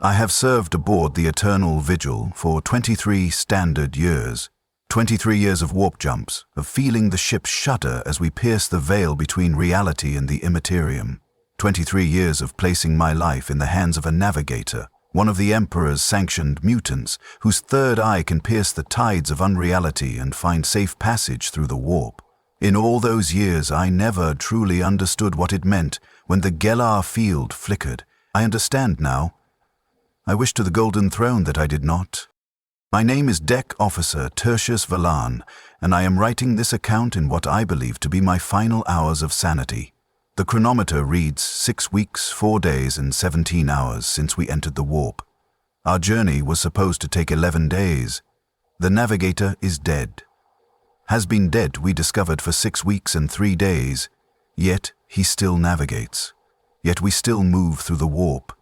I have served aboard the Eternal Vigil for 23 standard years. 23 years of warp jumps, of feeling the ship shudder as we pierce the veil between reality and the Imperium. 23 years of placing my life in the hands of a navigator, one of the Emperor's sanctioned mutants, whose third eye can pierce the tides of unreality and find safe passage through the warp. In all those years, I never truly understood what it meant when the Gellar field flickered. I understand now. I wish to the Golden Throne that I did not. My name is Deck Officer Tertius Valan, and I am writing this account in what I believe to be my final hours of sanity. The chronometer reads 6 weeks, 4 days, and 17 hours since we entered the warp. Our journey was supposed to take 11 days. The Navigator is dead. Has been dead, we discovered, for 6 weeks and 3 days. Yet he still navigates. Yet we still move through the warp.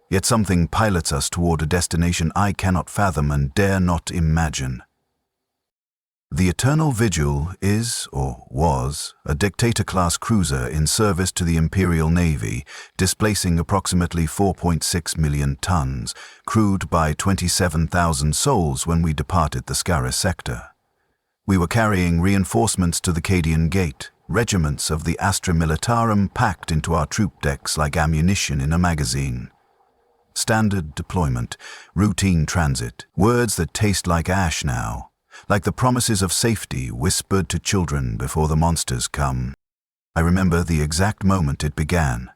Yet something pilots us toward a destination I cannot fathom and dare not imagine. The Eternal Vigil is, or was, a Dictator-class cruiser in service to the Imperial Navy, displacing approximately 4.6 million tons, crewed by 27,000 souls when we departed the Scarus sector. We were carrying reinforcements to the Cadian Gate, regiments of the Astra Militarum packed into our troop decks like ammunition in a magazine. Standard deployment, routine transit, words that taste like ash now, like the promises of safety whispered to children before the monsters come. I remember the exact moment it began.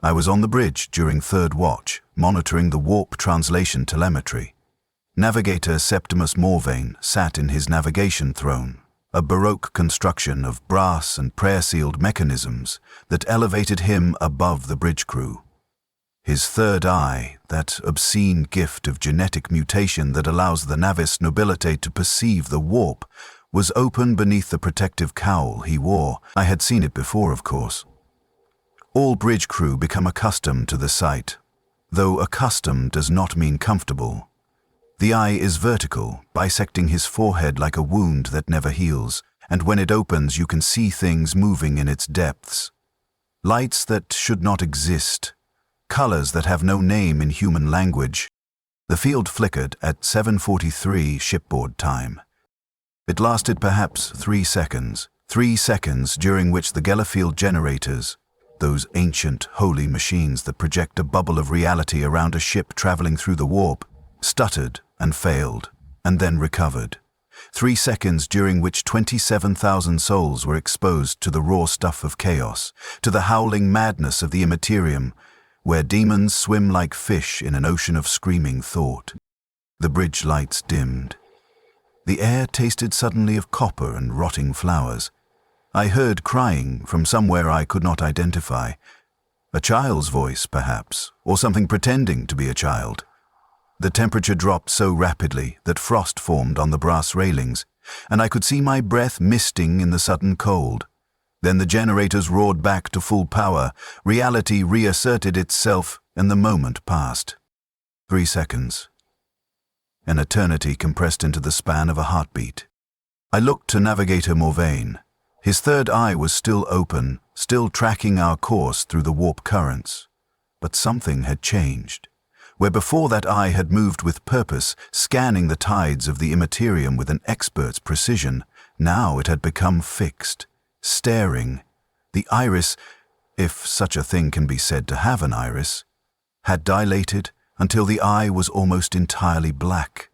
I was on the bridge during third watch, monitoring the warp translation telemetry. Navigator Septimus Morvain sat in his navigation throne, a Baroque construction of brass and prayer-sealed mechanisms that elevated him above the bridge crew. His third eye, that obscene gift of genetic mutation that allows the Navis Nobilite to perceive the warp, was open beneath the protective cowl he wore. I had seen it before, of course. All bridge crew become accustomed to the sight, though accustomed does not mean comfortable. The eye is vertical, bisecting his forehead like a wound that never heals, and when it opens you can see things moving in its depths. Lights that should not exist. Colors that have no name in human language. The field flickered at 7:43 shipboard time. It lasted perhaps 3 seconds. 3 seconds during which the Gellarfield generators, those ancient, holy machines that project a bubble of reality around a ship traveling through the warp, stuttered and failed, and then recovered. 3 seconds during which 27,000 souls were exposed to the raw stuff of chaos, to the howling madness of the Immersive, where demons swim like fish in an ocean of screaming thought. The bridge lights dimmed. The air tasted suddenly of copper and rotting flowers. I heard crying from somewhere I could not identify. A child's voice, perhaps, or something pretending to be a child. The temperature dropped so rapidly that frost formed on the brass railings, and I could see my breath misting in the sudden cold. Then the generators roared back to full power, reality reasserted itself, and the moment passed. 3 seconds. An eternity compressed into the span of a heartbeat. I looked to Navigator Morvain. His third eye was still open, still tracking our course through the warp currents. But something had changed. Where before that eye had moved with purpose, scanning the tides of the Immersive with an expert's precision, now it had become fixed. Staring. The iris, if such a thing can be said to have an iris, had dilated until the eye was almost entirely black,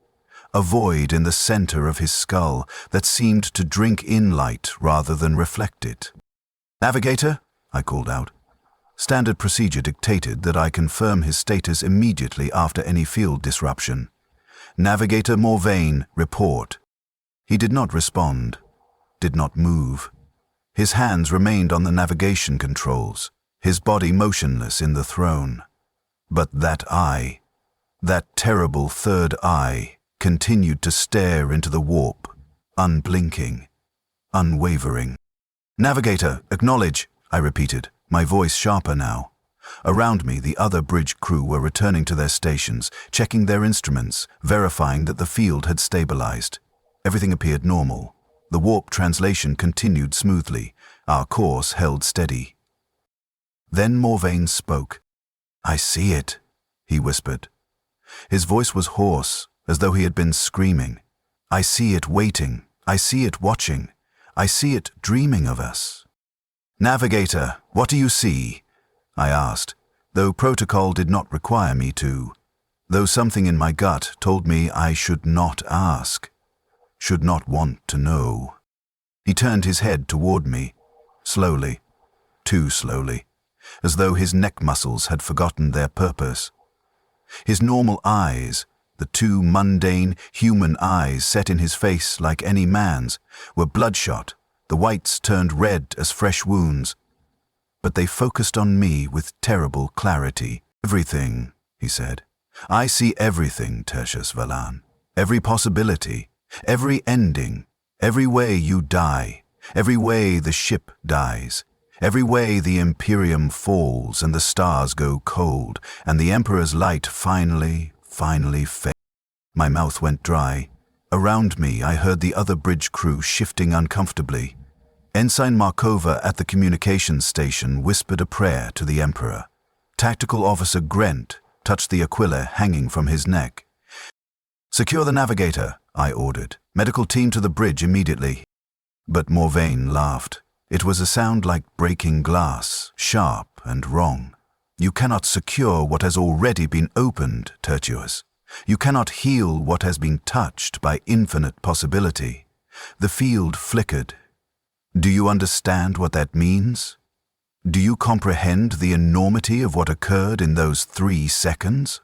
a void in the center of his skull that seemed to drink in light rather than reflect it. "Navigator," I called out. Standard procedure dictated that I confirm his status immediately after any field disruption. "Navigator Morvain, report." He did not respond, did not move. His hands remained on the navigation controls, his body motionless in the throne. But that eye, that terrible third eye, continued to stare into the warp, unblinking, unwavering. "Navigator, acknowledge," I repeated, my voice sharper now. Around me, the other bridge crew were returning to their stations, checking their instruments, verifying that the field had stabilized. Everything appeared normal. The warp translation continued smoothly. Our course held steady. Then Morvain spoke. "I see it," he whispered. His voice was hoarse, as though he had been screaming. I see it waiting. I see it watching. I see it dreaming of us. Navigator, what do you see? I asked, though protocol did not require me to, though something in my gut told me I should not ask, should not want to know. He turned his head toward me, slowly, too slowly, as though his neck muscles had forgotten their purpose. His normal eyes, the two mundane, human eyes set in his face like any man's, were bloodshot, the whites turned red as fresh wounds. But they focused on me with terrible clarity. Everything, he said. I see everything, Tertius Valan. Every possibility, every ending, every way you die, every way the ship dies, every way the Imperium falls and the stars go cold, and the Emperor's light finally fades. My mouth went dry. Around me I heard the other bridge crew shifting uncomfortably. Ensign Markova at the communications station whispered a prayer to the Emperor. Tactical Officer Grent touched the Aquila hanging from his neck. Secure the Navigator, I ordered. Medical team to the bridge immediately. But Morvain laughed. It was a sound like breaking glass, sharp and wrong. You cannot secure what has already been opened, Tertius. You cannot heal what has been touched by infinite possibility. The field flickered. Do you understand what that means? Do you comprehend the enormity of what occurred in those 3 seconds?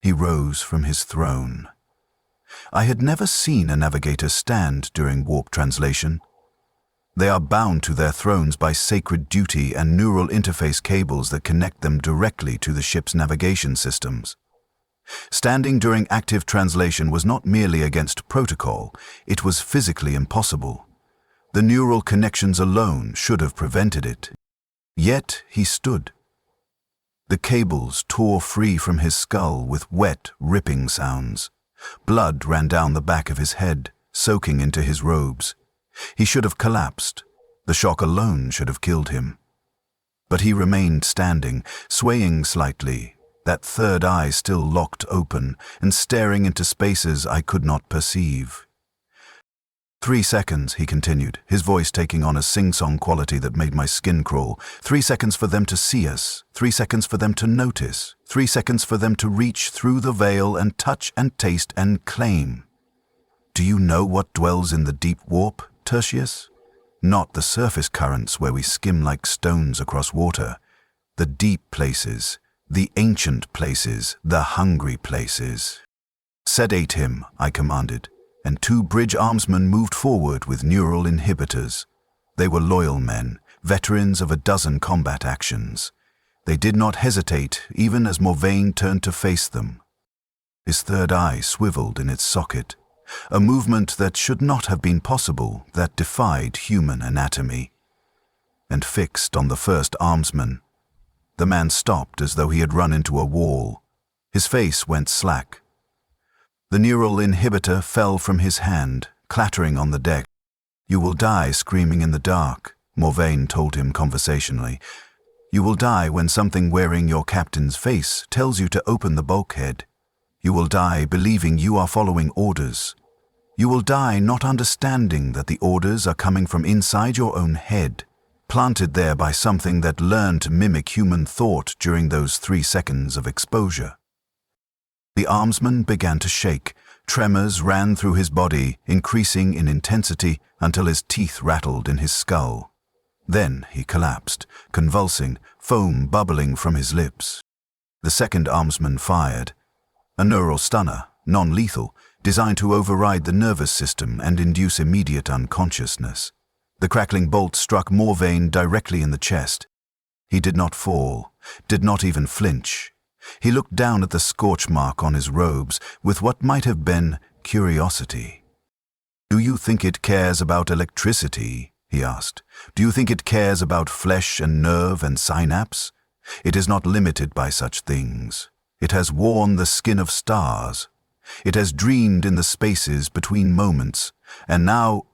He rose from his throne. I had never seen a navigator stand during warp translation. They are bound to their thrones by sacred duty and neural interface cables that connect them directly to the ship's navigation systems. Standing during active translation was not merely against protocol, it was physically impossible. The neural connections alone should have prevented it. Yet he stood. The cables tore free from his skull with wet, ripping sounds. Blood ran down the back of his head, soaking into his robes. He should have collapsed. The shock alone should have killed him. But he remained standing, swaying slightly, that third eye still locked open and staring into spaces I could not perceive. 3 seconds, he continued, his voice taking on a sing-song quality that made my skin crawl. 3 seconds for them to see us, 3 seconds for them to notice, 3 seconds for them to reach through the veil and touch and taste and claim. Do you know what dwells in the deep warp, Tertius? Not the surface currents where we skim like stones across water. The deep places, the ancient places, the hungry places. Sedate him, I commanded, and 2 bridge armsmen moved forward with neural inhibitors. They were loyal men, veterans of a dozen combat actions. They did not hesitate even as Morvain turned to face them. His third eye swiveled in its socket, a movement that should not have been possible, that defied human anatomy. And fixed on the first armsman. The man stopped as though he had run into a wall. His face went slack. The neural inhibitor fell from his hand, clattering on the deck. You will die screaming in the dark, Morvain told him conversationally. You will die when something wearing your captain's face tells you to open the bulkhead. You will die believing you are following orders. You will die not understanding that the orders are coming from inside your own head, planted there by something that learned to mimic human thought during those 3 seconds of exposure. The armsman began to shake. Tremors ran through his body, increasing in intensity until his teeth rattled in his skull. Then he collapsed, convulsing, foam bubbling from his lips. The second armsman fired. A neural stunner, non-lethal, designed to override the nervous system and induce immediate unconsciousness. The crackling bolt struck Morvain directly in the chest. He did not fall, did not even flinch. He looked down at the scorch mark on his robes with what might have been curiosity. Do you think it cares about electricity? He asked. Do you think it cares about flesh and nerve and synapse? It is not limited by such things. It has worn the skin of stars. It has dreamed in the spaces between moments, and now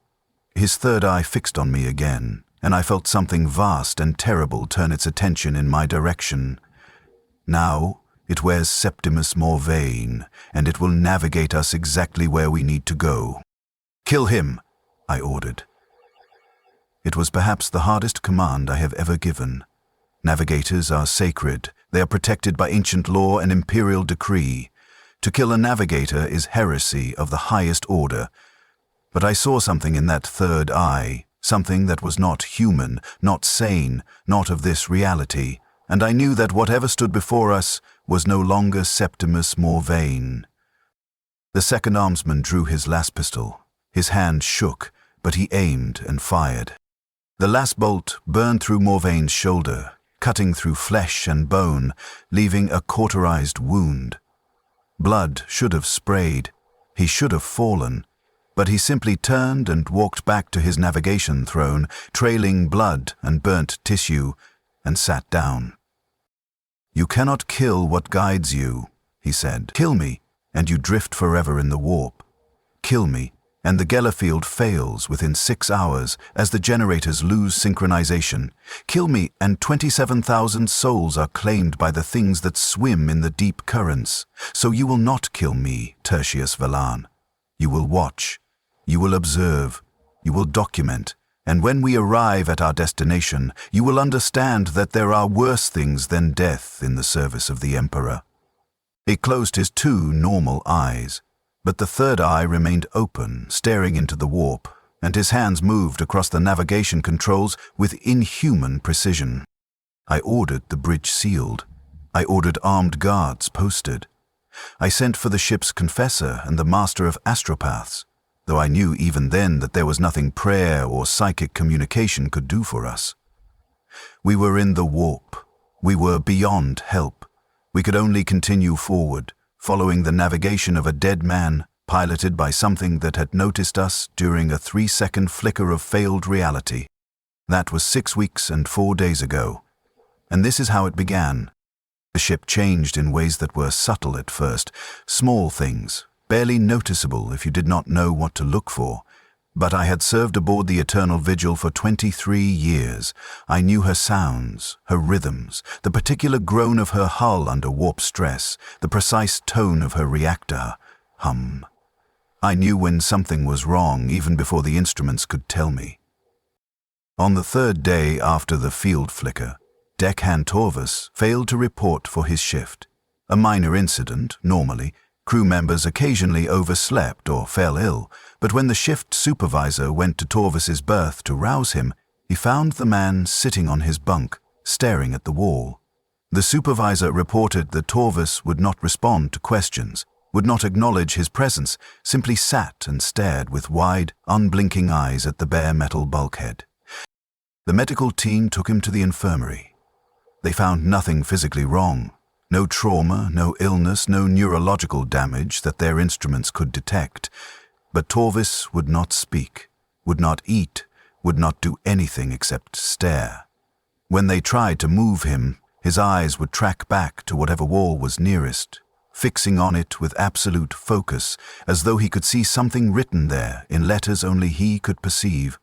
his third eye fixed on me again, and I felt something vast and terrible turn its attention in my direction. Now It wears Septimus Morvain, and it will navigate us exactly where we need to go. Kill him, I ordered. It was perhaps the hardest command I have ever given. Navigators are sacred. They are protected by ancient law and imperial decree. To kill a navigator is heresy of the highest order. But I saw something in that third eye, something that was not human, not sane, not of this reality, and I knew that whatever stood before us was no longer Septimus Morvain. The second armsman drew his las pistol. His hand shook, but he aimed and fired. The las bolt burned through Morvain's shoulder, cutting through flesh and bone, leaving a cauterized wound. Blood should have sprayed. He should have fallen. But he simply turned and walked back to his navigation throne, trailing blood and burnt tissue, and sat down. "You cannot kill what guides you," he said. "Kill me, and you drift forever in the warp. Kill me, and the Gellerfield fails within 6 hours as the generators lose synchronization. Kill me, and 27,000 souls are claimed by the things that swim in the deep currents. So you will not kill me, Tertius Velan. You will watch. You will observe. You will document. And when we arrive at our destination, you will understand that there are worse things than death in the service of the Emperor." He closed his 2 normal eyes, but the third eye remained open, staring into the warp, and his hands moved across the navigation controls with inhuman precision. I ordered the bridge sealed. I ordered armed guards posted. I sent for the ship's confessor and the master of astropaths, though I knew even then that there was nothing prayer or psychic communication could do for us. We were in the warp. We were beyond help. We could only continue forward, following the navigation of a dead man, piloted by something that had noticed us during a 3-second flicker of failed reality. That was 6 weeks and 4 days ago. And this is how it began. The ship changed in ways that were subtle at first, small things, barely noticeable if you did not know what to look for. But I had served aboard the Eternal Vigil for 23 years. I knew her sounds, her rhythms, the particular groan of her hull under warp stress, the precise tone of her reactor hum. I knew when something was wrong even before the instruments could tell me. On the 3rd day after the field flicker, Deckhand Torvus failed to report for his shift. A minor incident, normally. Crew members occasionally overslept or fell ill, but when the shift supervisor went to Torvus's berth to rouse him, he found the man sitting on his bunk, staring at the wall. The supervisor reported that Torvus would not respond to questions, would not acknowledge his presence, simply sat and stared with wide, unblinking eyes at the bare metal bulkhead. The medical team took him to the infirmary. They found nothing physically wrong. No trauma, no illness, no neurological damage that their instruments could detect. But Torvus would not speak, would not eat, would not do anything except stare. When they tried to move him, his eyes would track back to whatever wall was nearest, fixing on it with absolute focus, as though he could see something written there in letters only he could perceive.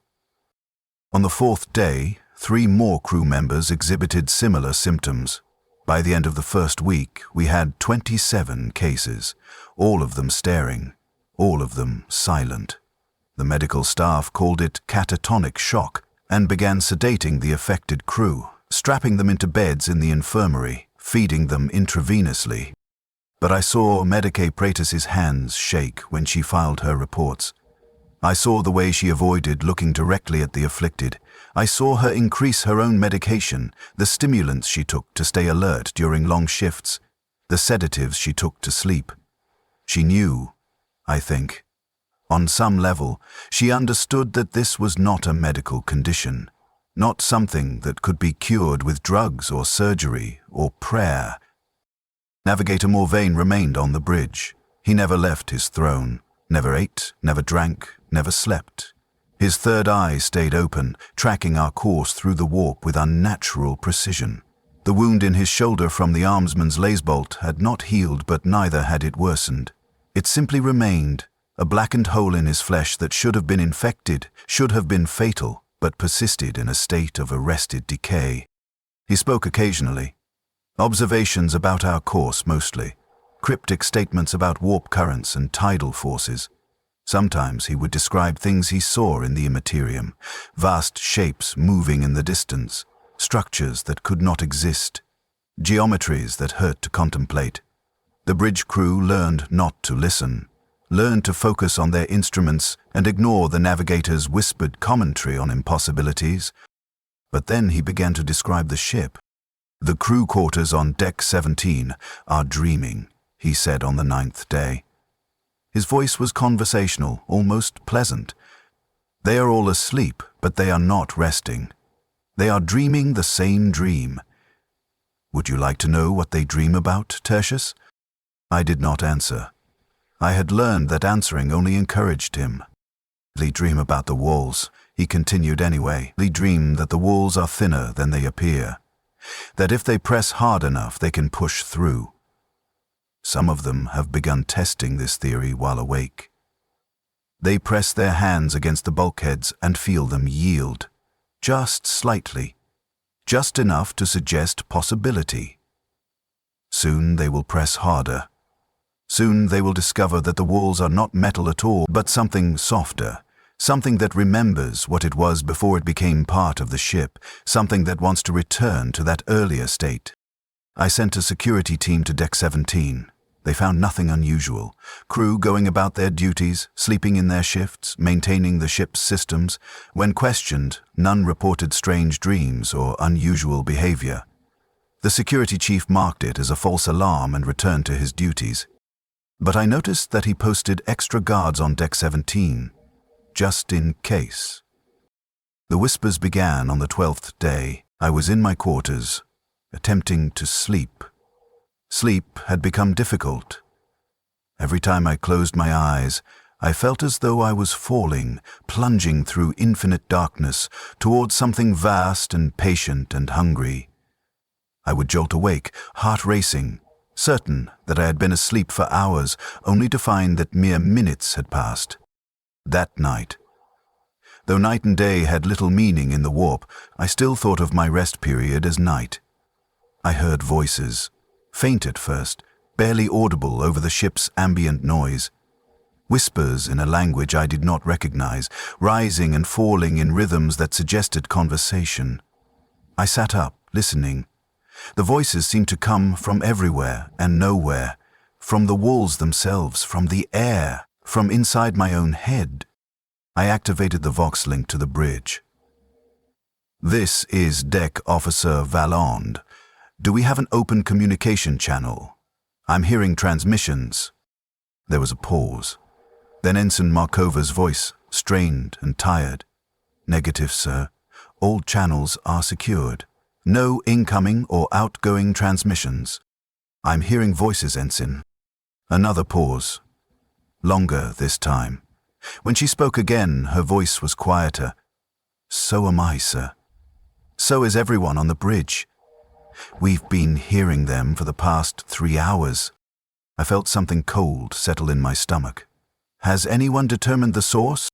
On the 4th day, 3 more crew members exhibited similar symptoms. By the end of the 1st week, we had 27 cases, all of them staring, all of them silent. The medical staff called it catatonic shock and began sedating the affected crew, strapping them into beds in the infirmary, feeding them intravenously. But I saw Medicae Praetus's hands shake when she filed her reports. I saw the way she avoided looking directly at the afflicted. I saw her increase her own medication, the stimulants she took to stay alert during long shifts, the sedatives she took to sleep. She knew, I think. On some level, she understood that this was not a medical condition, not something that could be cured with drugs or surgery or prayer. Navigator Morvain remained on the bridge. He never left his throne, never ate, never drank, never slept. His third eye stayed open, tracking our course through the warp with unnatural precision. The wound in his shoulder from the armsman's lasebolt had not healed, but neither had it worsened. It simply remained, a blackened hole in his flesh that should have been infected, should have been fatal, but persisted in a state of arrested decay. He spoke occasionally. Observations about our course mostly. Cryptic statements about warp currents and tidal forces. Sometimes he would describe things he saw in the Imperium, vast shapes moving in the distance, structures that could not exist, geometries that hurt to contemplate. The bridge crew learned not to listen, learned to focus on their instruments and ignore the navigator's whispered commentary on impossibilities. But then he began to describe the ship. "The crew quarters on Deck 17 are dreaming," he said on the 9th day. His voice was conversational, almost pleasant. "They are all asleep, but they are not resting. They are dreaming the same dream." "Would you like to know what they dream about, Tertius?" I did not answer. I had learned that answering only encouraged him. "They dream about the walls," he continued anyway. "They dream that the walls are thinner than they appear, that if they press hard enough they can push through. Some of them have begun testing this theory while awake. They press their hands against the bulkheads and feel them yield, just slightly, just enough to suggest possibility. Soon they will press harder. Soon they will discover that the walls are not metal at all, but something softer, something that remembers what it was before it became part of the ship, something that wants to return to that earlier state." I sent a security team to Deck 17. They found nothing unusual. Crew going about their duties, sleeping in their shifts, maintaining the ship's systems. When questioned, none reported strange dreams or unusual behavior. The security chief marked it as a false alarm and returned to his duties. But I noticed that he posted extra guards on Deck 17, just in case. The whispers began on the 12th day. I was in my quarters, attempting to sleep. Sleep had become difficult. Every time I closed my eyes, I felt as though I was falling, plunging through infinite darkness towards something vast and patient and hungry. I would jolt awake, heart racing, certain that I had been asleep for hours, only to find that mere minutes had passed. That night, though night and day had little meaning in the warp, I still thought of my rest period as night. I heard voices. Faint at first, barely audible over the ship's ambient noise. Whispers in a language I did not recognize, rising and falling in rhythms that suggested conversation. I sat up, listening. The voices seemed to come from everywhere and nowhere, from the walls themselves, from the air, from inside my own head. I activated the Vox link to the bridge. "This is Deck Officer Valond. Do we have an open communication channel? I'm hearing transmissions." There was a pause. Then Ensign Markova's voice, strained and tired. "Negative, sir. All channels are secured. No incoming or outgoing transmissions." "I'm hearing voices, Ensign." Another pause. Longer this time. When she spoke again, her voice was quieter. "So am I, sir. So is everyone on the bridge. We've been hearing them for the past 3 hours." I felt something cold settle in my stomach. "Has anyone determined the source?"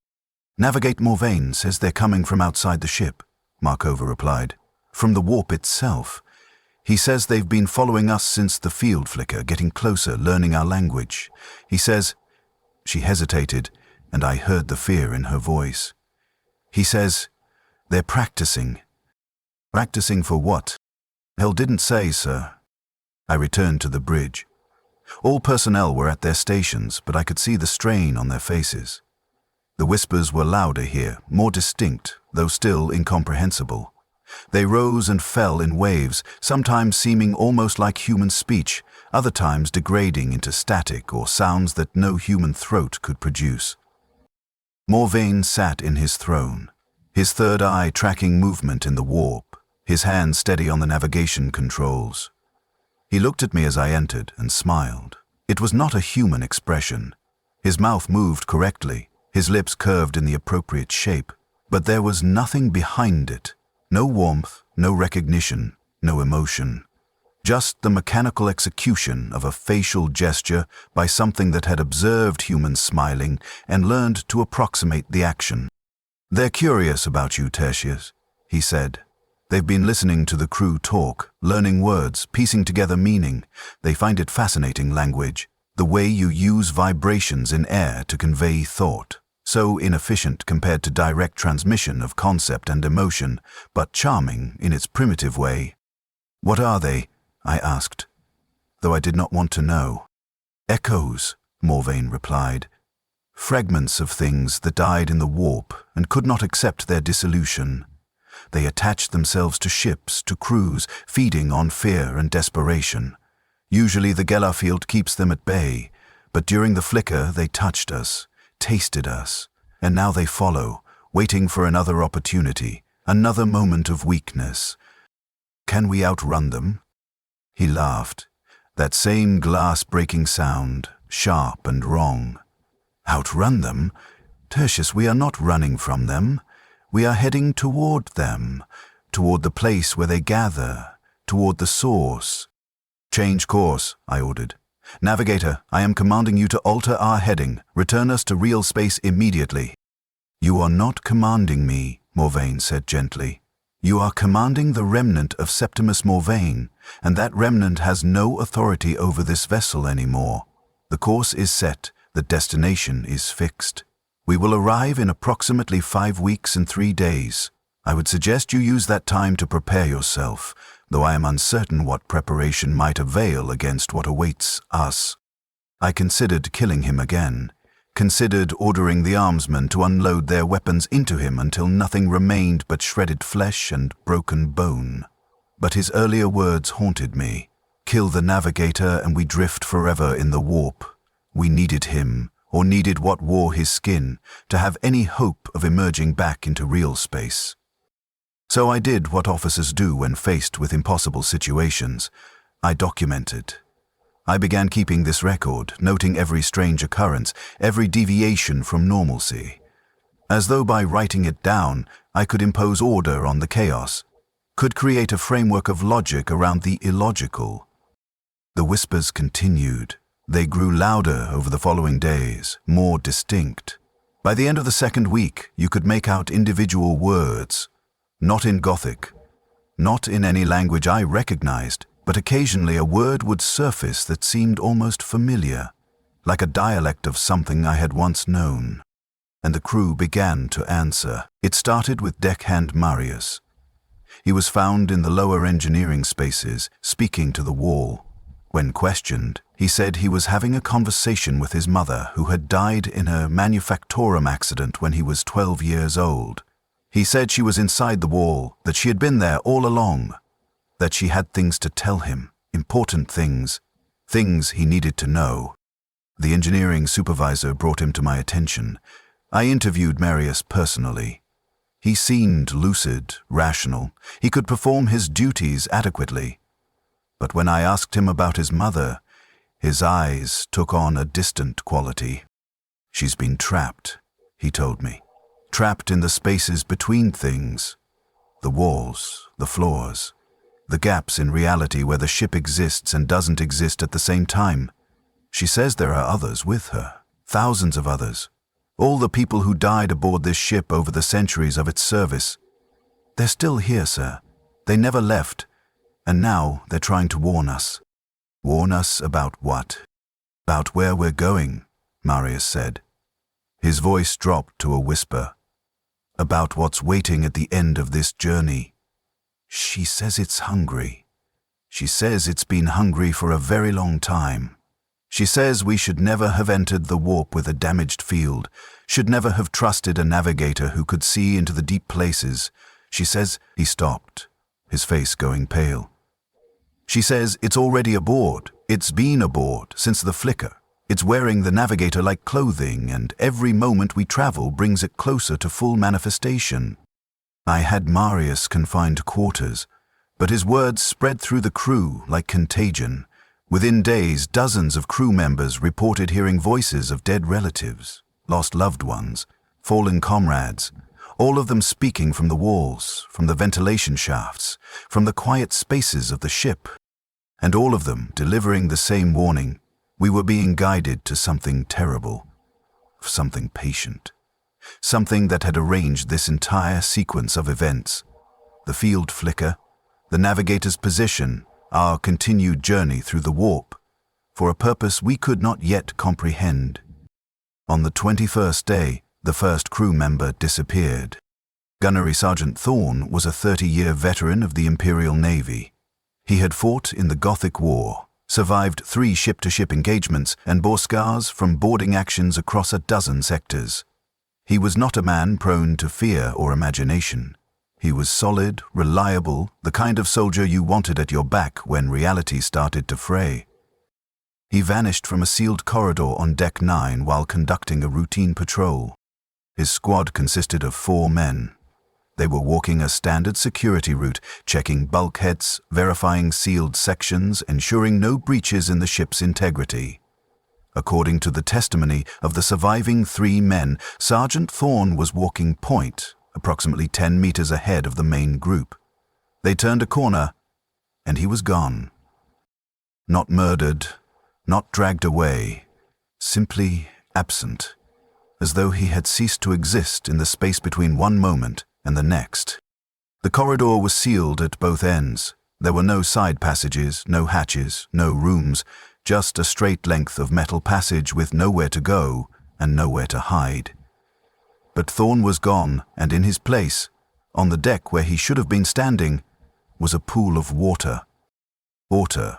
"Navigate Morvain says they're coming from outside the ship," Markova replied. "From the warp itself. He says they've been following us since the field flicker, getting closer, learning our language. He says—" She hesitated, and I heard the fear in her voice. "He says they're practicing." "Practicing for what?" "Hell didn't say, sir." I returned to the bridge. All personnel were at their stations, but I could see the strain on their faces. The whispers were louder here, more distinct, though still incomprehensible. They rose and fell in waves, sometimes seeming almost like human speech, other times degrading into static or sounds that no human throat could produce. Morvain sat in his throne, his third eye tracking movement in the warp, his hand steady on the navigation controls. He looked at me as I entered and smiled. It was not a human expression. His mouth moved correctly, his lips curved in the appropriate shape, but there was nothing behind it. No warmth, no recognition, no emotion. Just the mechanical execution of a facial gesture by something that had observed humans smiling and learned to approximate the action. "They're curious about you, Tertius," he said. They've been listening to the crew talk, learning words, piecing together meaning. They find it fascinating language, the way you use vibrations in air to convey thought. So inefficient compared to direct transmission of concept and emotion, but charming in its primitive way. What are they? I asked, though I did not want to know. Echoes, Morvain replied. Fragments of things that died in the warp and could not accept their dissolution. They attached themselves to ships, to crews, feeding on fear and desperation. Usually the Gellarfield keeps them at bay, but during the flicker they touched us, tasted us, and now they follow, waiting for another opportunity, another moment of weakness. Can we outrun them? He laughed. That same glass-breaking sound, sharp and wrong. Outrun them? Tertius, we are not running from them. We are heading toward them, toward the place where they gather, toward the source. Change course, I ordered. Navigator, I am commanding you to alter our heading. Return us to real space immediately. You are not commanding me, Morvain said gently. You are commanding the remnant of Septimus Morvain, and that remnant has no authority over this vessel anymore. The course is set, the destination is fixed. We will arrive in approximately 5 weeks and 3 days. I would suggest you use that time to prepare yourself, though I am uncertain what preparation might avail against what awaits us. I considered killing him again, considered ordering the armsmen to unload their weapons into him until nothing remained but shredded flesh and broken bone. But his earlier words haunted me. Kill the Navigator and we drift forever in the warp. We needed him, or needed what wore his skin, to have any hope of emerging back into real space. So I did what officers do when faced with impossible situations. I documented. I began keeping this record, noting every strange occurrence, every deviation from normalcy. As though by writing it down, I could impose order on the chaos, could create a framework of logic around the illogical. The whispers continued. They grew louder over the following days, more distinct. By the end of the second week, you could make out individual words, not in Gothic, not in any language I recognized, but occasionally a word would surface that seemed almost familiar, like a dialect of something I had once known. And the crew began to answer. It started with deckhand Marius. He was found in the lower engineering spaces, speaking to the wall. When questioned, he said he was having a conversation with his mother, who had died in a manufactorum accident when he was 12 years old. He said she was inside the wall, that she had been there all along, that she had things to tell him, important things, things he needed to know. The engineering supervisor brought him to my attention. I interviewed Marius personally. He seemed lucid, rational. He could perform his duties adequately. But when I asked him about his mother, his eyes took on a distant quality. She's been trapped, he told me. Trapped in the spaces between things. The walls, the floors, the gaps in reality where the ship exists and doesn't exist at the same time. She says there are others with her, thousands of others. All the people who died aboard this ship over the centuries of its service. They're still here, sir. They never left. And now they're trying to warn us. Warn us about what? About where we're going, Marius said. His voice dropped to a whisper. About what's waiting at the end of this journey. She says it's hungry. She says it's been hungry for a very long time. She says we should never have entered the warp with a damaged field, should never have trusted a navigator who could see into the deep places. She says he stopped, his face going pale. She says it's already aboard. It's been aboard since the flicker. It's wearing the Navigator like clothing, and every moment we travel brings it closer to full manifestation. I had Marius confined to quarters, but his words spread through the crew like contagion. Within days, dozens of crew members reported hearing voices of dead relatives, lost loved ones, fallen comrades, all of them speaking from the walls, from the ventilation shafts, from the quiet spaces of the ship, and all of them delivering the same warning. We were being guided to something terrible, something patient, something that had arranged this entire sequence of events. the field flicker, the navigator's position, our continued journey through the warp, for a purpose we could not yet comprehend. On the 21st day, the first crew member disappeared. Gunnery Sergeant Thorne was a 30-year veteran of the Imperial Navy. He had fought in the Gothic War, survived 3 ship-to-ship engagements, and bore scars from boarding actions across a dozen sectors. He was not a man prone to fear or imagination. He was solid, reliable, the kind of soldier you wanted at your back when reality started to fray. He vanished from a sealed corridor on Deck 9 while conducting a routine patrol. His squad consisted of 4 men. They were walking a standard security route, checking bulkheads, verifying sealed sections, ensuring no breaches in the ship's integrity. According to the testimony of the surviving 3 men, Sergeant Thorne was walking point, approximately 10 meters ahead of the main group. They turned a corner, and he was gone. Not murdered, not dragged away, simply absent, as though he had ceased to exist in the space between one moment and the next. The corridor was sealed at both ends. There were no side passages, no hatches, no rooms, just a straight length of metal passage with nowhere to go and nowhere to hide. But Thorne was gone, and in his place, on the deck where he should have been standing, was a pool of water. Water.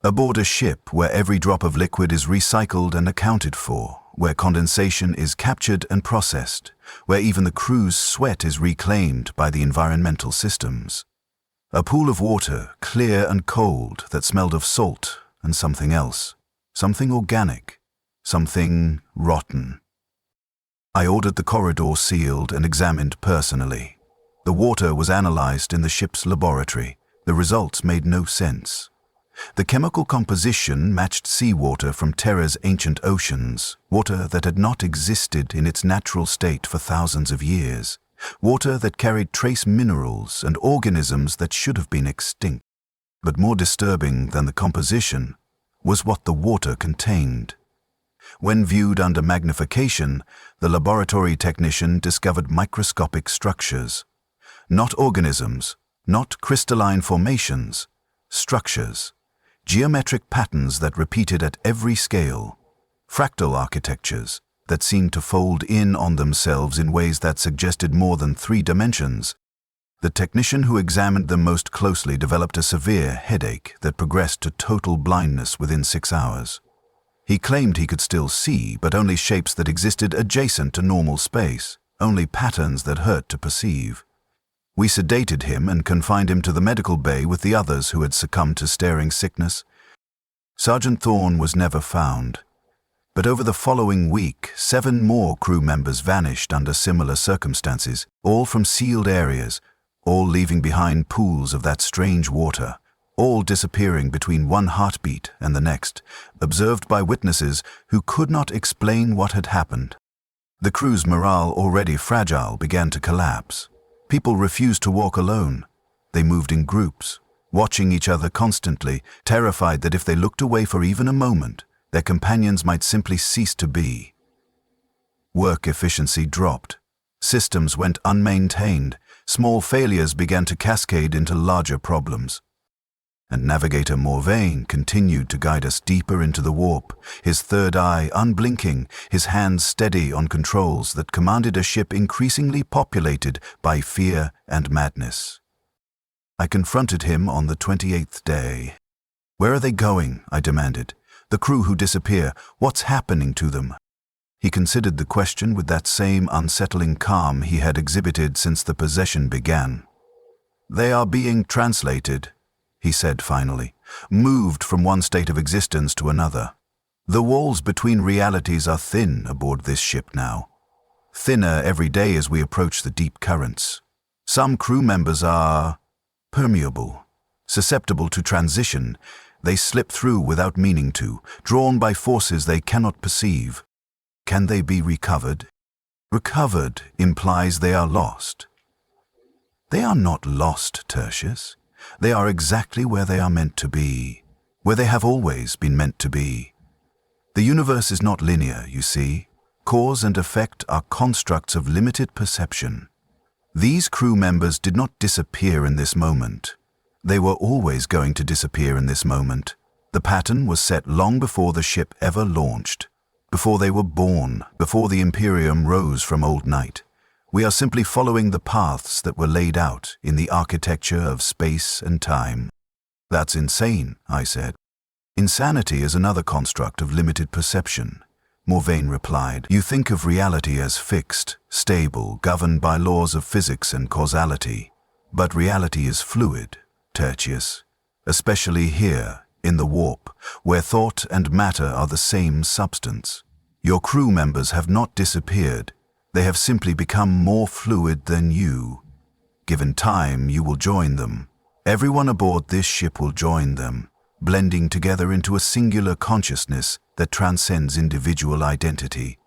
Aboard a ship where every drop of liquid is recycled and accounted for, where condensation is captured and processed, where even the crew's sweat is reclaimed by the environmental systems. A pool of water, clear and cold, that smelled of salt and something else, something organic, something rotten. I ordered the corridor sealed and examined personally. The water was analyzed in the ship's laboratory. The results made no sense. The chemical composition matched seawater from Terra's ancient oceans, water that had not existed in its natural state for thousands of years, water that carried trace minerals and organisms that should have been extinct. But more disturbing than the composition was what the water contained. When viewed under magnification, the laboratory technician discovered microscopic structures. Not organisms, not crystalline formations, structures. Geometric patterns that repeated at every scale. Fractal architectures that seemed to fold in on themselves in ways that suggested more than 3 dimensions. The technician who examined them most closely developed a severe headache that progressed to total blindness within 6 hours. He claimed he could still see, but only shapes that existed adjacent to normal space, only patterns that hurt to perceive. We sedated him and confined him to the medical bay with the others who had succumbed to staring sickness. Sergeant Thorne was never found, but over the following week, 7 more crew members vanished under similar circumstances, all from sealed areas, all leaving behind pools of that strange water, all disappearing between one heartbeat and the next, observed by witnesses who could not explain what had happened. The crew's morale, already fragile, began to collapse. People refused to walk alone. They moved in groups, watching each other constantly, terrified that if they looked away for even a moment, their companions might simply cease to be. Work efficiency dropped. Systems went unmaintained. Small failures began to cascade into larger problems. And Navigator Morvain continued to guide us deeper into the warp, his third eye unblinking, his hands steady on controls that commanded a ship increasingly populated by fear and madness. I confronted him on the 28th day. "Where are they going?" I demanded. "The crew who disappear, what's happening to them?" He considered the question with that same unsettling calm he had exhibited since the possession began. "They are being translated," he said finally, "moved from one state of existence to another. The walls between realities are thin aboard this ship now. Thinner every day as we approach the deep currents. Some crew members are permeable, susceptible to transition. They slip through without meaning to, drawn by forces they cannot perceive. Can they be recovered? Recovered implies they are lost. They are not lost, Tertius. They are exactly where they are meant to be, where they have always been meant to be. The universe is not linear, you see. Cause and effect are constructs of limited perception. These crew members did not disappear in this moment. They were always going to disappear in this moment. The pattern was set long before the ship ever launched, before they were born, before the Imperium rose from old night. We are simply following the paths that were laid out in the architecture of space and time. That's insane, I said. Insanity is another construct of limited perception. Morvain replied, you think of reality as fixed, stable, governed by laws of physics and causality. But reality is fluid, Tertius, especially here, in the warp, where thought and matter are the same substance. Your crew members have not disappeared. They have simply become more fluid than you. Given time, you will join them. Everyone aboard this ship will join them, blending together into a singular consciousness that transcends individual identity.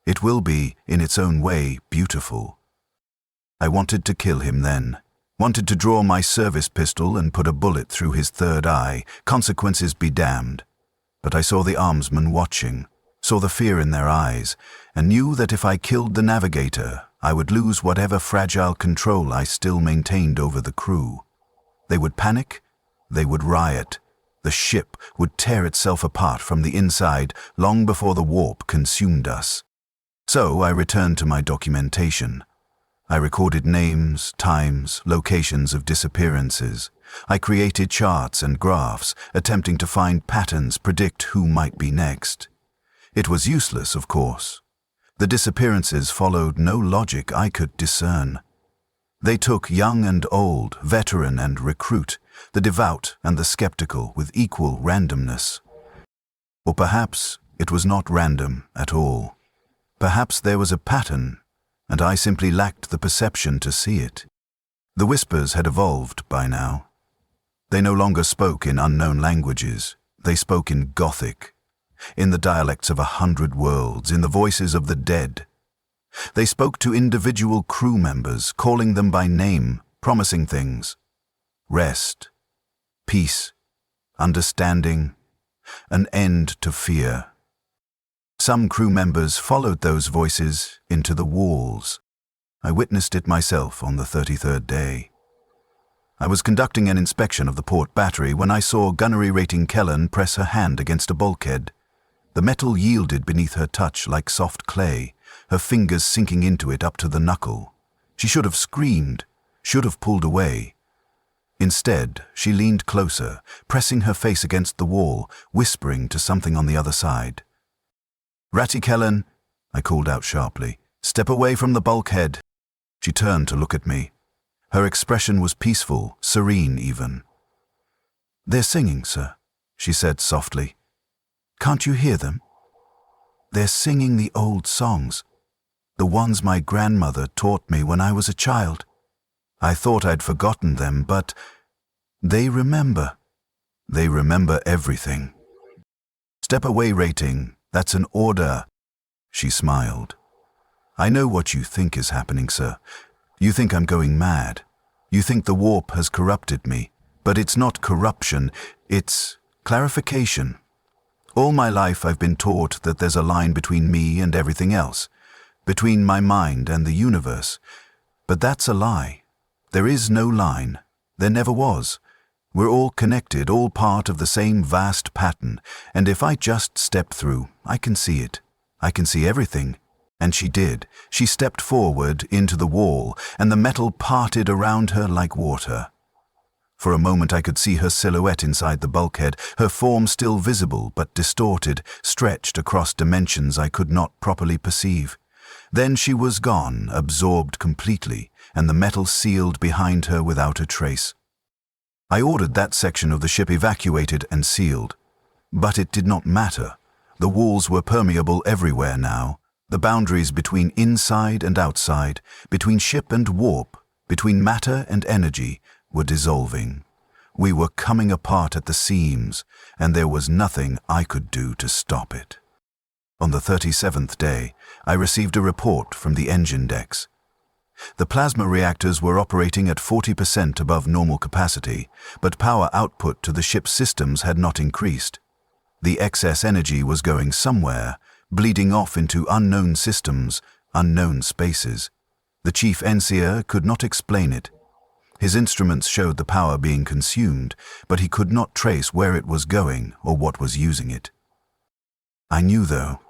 It will be, in its own way, beautiful. I wanted to kill him then. Wanted to draw my service pistol and put a bullet through his third eye, consequences be damned. But I saw the armsmen watching, saw the fear in their eyes, and knew that if I killed the Navigator, I would lose whatever fragile control I still maintained over the crew. They would panic, they would riot. The ship would tear itself apart from the inside long before the warp consumed us. So I returned to my documentation. I recorded names, times, locations of disappearances. I created charts and graphs, attempting to find patterns, predict who might be next. It was useless, of course. The disappearances followed no logic I could discern. They took young and old, veteran and recruit, the devout and the skeptical with equal randomness. Or perhaps it was not random at all. Perhaps there was a pattern, and I simply lacked the perception to see it. The whispers had evolved by now. They no longer spoke in unknown languages. They spoke in Gothic, in the dialects of 100 worlds, in the voices of the dead. They spoke to individual crew members, calling them by name, promising things. Rest, peace, understanding, an end to fear. Some crew members followed those voices into the walls. I witnessed it myself on the 33rd day. I was conducting an inspection of the port battery when I saw gunnery rating Kellen press her hand against a bulkhead. The metal yielded beneath her touch like soft clay, her fingers sinking into it up to the knuckle. She should have screamed, should have pulled away. Instead, she leaned closer, pressing her face against the wall, whispering to something on the other side. "Ratty Kellen," I called out sharply, "step away from the bulkhead." She turned to look at me. Her expression was peaceful, serene even. "They're singing, sir," she said softly. "Can't you hear them? They're singing the old songs, the ones my grandmother taught me when I was a child. I thought I'd forgotten them, but they remember. They remember everything." "Step away rating, that's an order." She smiled. "I know what you think is happening, sir. You think I'm going mad. You think the warp has corrupted me. But it's not corruption, it's clarification. All my life I've been taught that there's a line between me and everything else, between my mind and the universe. But that's a lie. There is no line. There never was. We're all connected, all part of the same vast pattern, and if I just step through, I can see it. I can see everything. And she did. She stepped forward into the wall, and the metal parted around her like water. For a moment I could see her silhouette inside the bulkhead, her form still visible but distorted, stretched across dimensions I could not properly perceive. Then she was gone, absorbed completely, and the metal sealed behind her without a trace. I ordered that section of the ship evacuated and sealed. But it did not matter. The walls were permeable everywhere now. The boundaries between inside and outside, between ship and warp, between matter and energy, were dissolving. We were coming apart at the seams, and there was nothing I could do to stop it. On the 37th day, I received a report from the engine decks. The plasma reactors were operating at 40% above normal capacity, but power output to the ship's systems had not increased. The excess energy was going somewhere, bleeding off into unknown systems, unknown spaces. The chief engineer could not explain it. His instruments showed the power being consumed, but he could not trace where it was going or what was using it. I knew, though.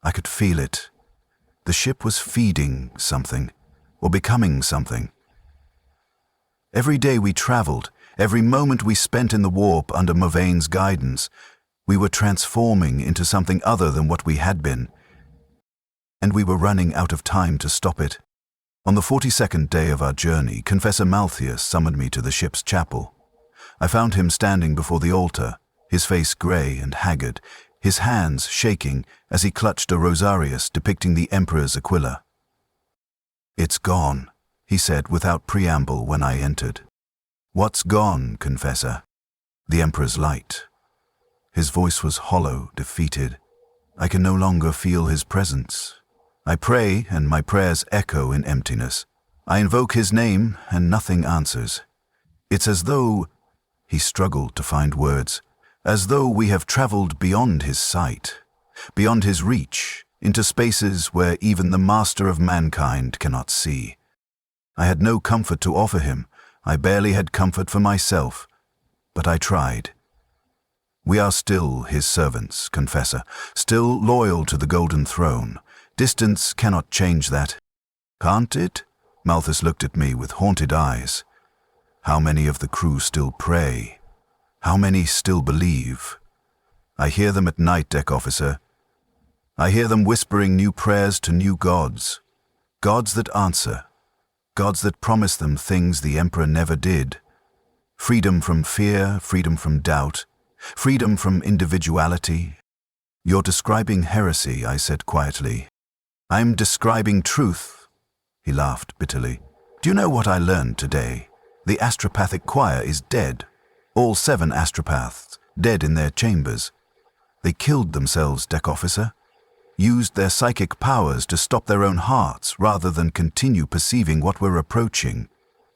I could feel it. The ship was feeding something, or becoming something. Every day we traveled, every moment we spent in the warp under Morvaine's guidance, we were transforming into something other than what we had been, and we were running out of time to stop it. On the 42nd day of our journey, Confessor Malthius summoned me to the ship's chapel. I found him standing before the altar, his face grey and haggard, his hands shaking as he clutched a rosarius depicting the Emperor's Aquila. "It's gone," he said without preamble when I entered. "What's gone, Confessor?" "The Emperor's light." His voice was hollow, defeated. I can no longer feel his presence. I pray, and my prayers echo in emptiness. I invoke his name, and nothing answers. It's as though, he struggled to find words, as though we have traveled beyond his sight, beyond his reach, into spaces where even the master of mankind cannot see. I had no comfort to offer him. I barely had comfort for myself, but I tried. We are still his servants, Confessor, still loyal to the Golden Throne. Distance cannot change that. Can't it? Malthus looked at me with haunted eyes. How many of the crew still pray? How many still believe? I hear them at night, deck officer. I hear them whispering new prayers to new gods. Gods that answer. Gods that promise them things the Emperor never did. Freedom from fear, freedom from doubt, freedom from individuality. You're describing heresy, I said quietly. I'm describing truth. He laughed bitterly. Do you know what I learned today? The astropathic choir is dead. All 7 astropaths, dead in their chambers. They killed themselves, deck officer. Used their psychic powers to stop their own hearts rather than continue perceiving what we're approaching.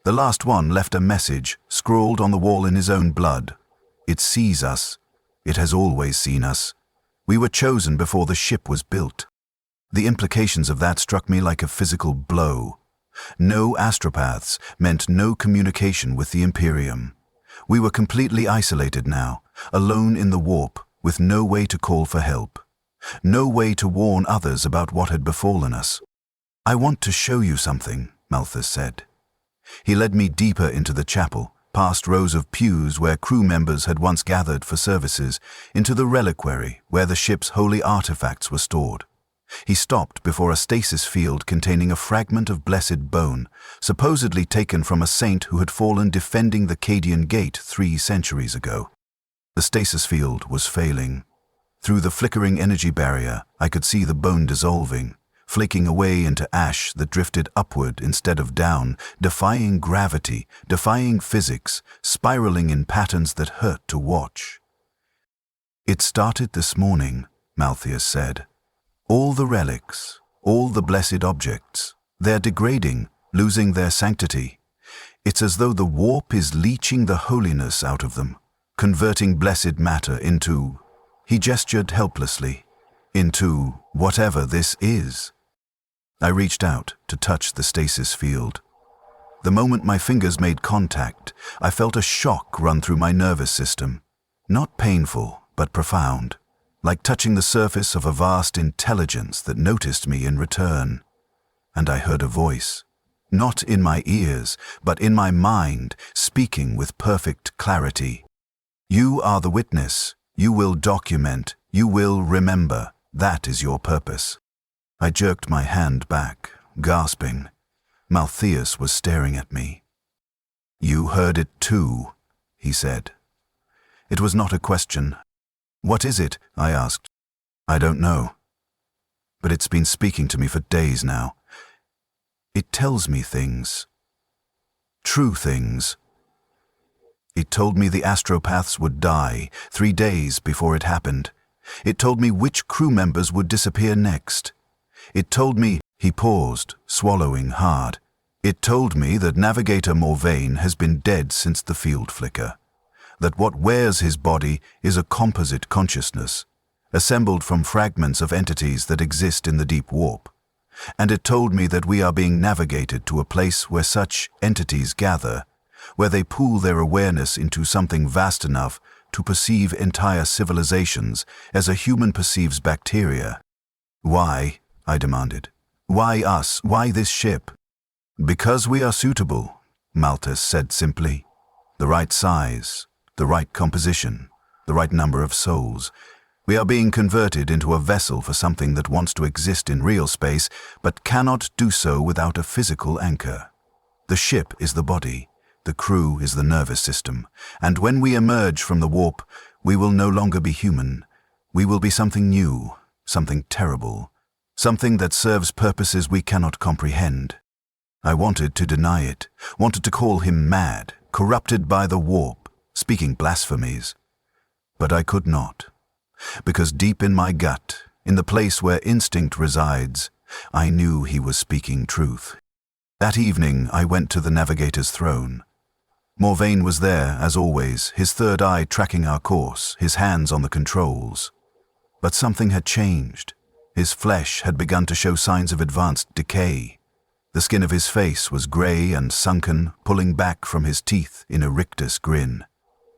The last one left a message, scrawled on the wall in his own blood. It sees us. It has always seen us. We were chosen before the ship was built. The implications of that struck me like a physical blow. No astropaths meant no communication with the Imperium. We were completely isolated now, alone in the warp, with no way to call for help. No way to warn others about what had befallen us. I want to show you something, Malthus said. He led me deeper into the chapel, past rows of pews where crew members had once gathered for services, into the reliquary where the ship's holy artifacts were stored. He stopped before a stasis field containing a fragment of blessed bone, supposedly taken from a saint who had fallen defending the Cadian Gate 3 centuries ago. The stasis field was failing. Through the flickering energy barrier, I could see the bone dissolving, flaking away into ash that drifted upward instead of down, defying gravity, defying physics, spiraling in patterns that hurt to watch. It started this morning, Malthius said. All the relics, all the blessed objects, they're degrading, losing their sanctity. It's as though the warp is leaching the holiness out of them, converting blessed matter into, he gestured helplessly, into whatever this is. I reached out to touch the stasis field. The moment my fingers made contact, I felt a shock run through my nervous system. Not painful, but profound. Like touching the surface of a vast intelligence that noticed me in return. And I heard a voice, not in my ears, but in my mind, speaking with perfect clarity. You are the witness. You will document. You will remember. That is your purpose. I jerked my hand back, gasping. Malthius was staring at me. You heard it too, he said. It was not a question. What is it? I asked. I don't know. But it's been speaking to me for days now. It tells me things. True things. It told me the astropaths would die 3 days before it happened. It told me which crew members would disappear next. It told me, he paused, swallowing hard. It told me that Navigator Morvaine has been dead since the field flicker. That what wears his body is a composite consciousness, assembled from fragments of entities that exist in the deep warp. and it told me that we are being navigated to a place where such entities gather, where they pool their awareness into something vast enough to perceive entire civilizations as a human perceives bacteria. Why? I demanded. Why us? Why this ship? Because we are suitable, Malthus said simply. The right size, the right composition, the right number of souls. We are being converted into a vessel for something that wants to exist in real space, but cannot do so without a physical anchor. The ship is the body, the crew is the nervous system, and when we emerge from the warp, we will no longer be human. We will be something new, something terrible, something that serves purposes we cannot comprehend. I wanted to deny it, wanted to call him mad, corrupted by the warp, speaking blasphemies. But I could not, because deep in my gut, in the place where instinct resides, I knew he was speaking truth. That evening I went to the Navigator's throne. Morvain was there, as always, his third eye tracking our course, his hands on the controls. But something had changed. His flesh had begun to show signs of advanced decay. The skin of his face was grey and sunken, pulling back from his teeth in a rictus grin.